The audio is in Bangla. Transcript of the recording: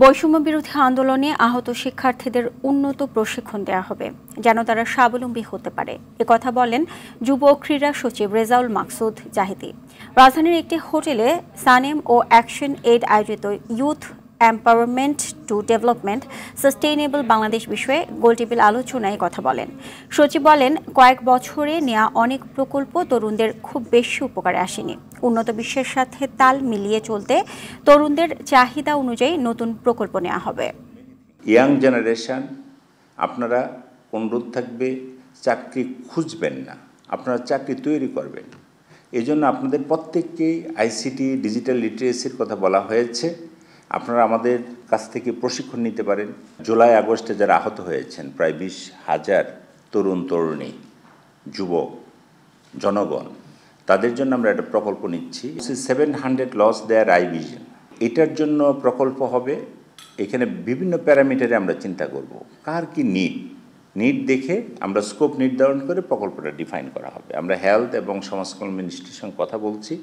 বৈষম্য বিরোধী আন্দোলনে আহত শিক্ষার্থীদের উন্নত প্রশিক্ষণ দেওয়া হবে যেন তারা স্বাবলম্বী হতে পারে একথা বলেন যুব ক্রীড়া সচিব রেজাউল মাকসুদ জাহিদি। রাজধানীর একটি হোটেলে সানেম ও অ্যাকশন এইড আয়োজিত youth empowerment to development sustainable Bangladesh বিষয়ে গোলটেবিল আলোচনায় কথা বলেন। সচিব বলেন, কয়েক বছরে নেওয়া অনেক প্রকল্প তরুণদের খুব বেশি উপকারে আসেনি। উন্নত বিশ্বের সাথে তাল মিলিয়ে চলতে তরুণদের চাহিদা অনুযায়ী নতুন প্রকল্প নেওয়া হবে। ইয়াং জেনারেশন, আপনারা অনুরোধ থাকবে চাকরি খুঁজবেন না, আপনারা চাকরি তৈরি করবেন। এই জন্য আপনাদের প্রত্যেককেই আইসিটি ডিজিটাল লিটারেসির কথা বলা হয়েছে। আপনারা আমাদের কাছ থেকে প্রশিক্ষণ নিতে পারেন। জুলাই আগস্টে যারা আহত হয়েছেন প্রায় 20,000 তরুণ তরুণী, যুবক, জনগণ, তাদের জন্য আমরা একটা প্রকল্প নিচ্ছি 700 লস দেয়ার আই ভিশন। এটার জন্য প্রকল্প হবে। এখানে বিভিন্ন প্যারামিটারে আমরা চিন্তা করব কার কি নিড দেখে আমরা স্কোপ নির্ধারণ করে প্রকল্পটা ডিফাইন করা হবে। আমরা হেলথ এবং সমাজ কল্যাণ মিনিস্ট্রির সঙ্গে কথা বলছি।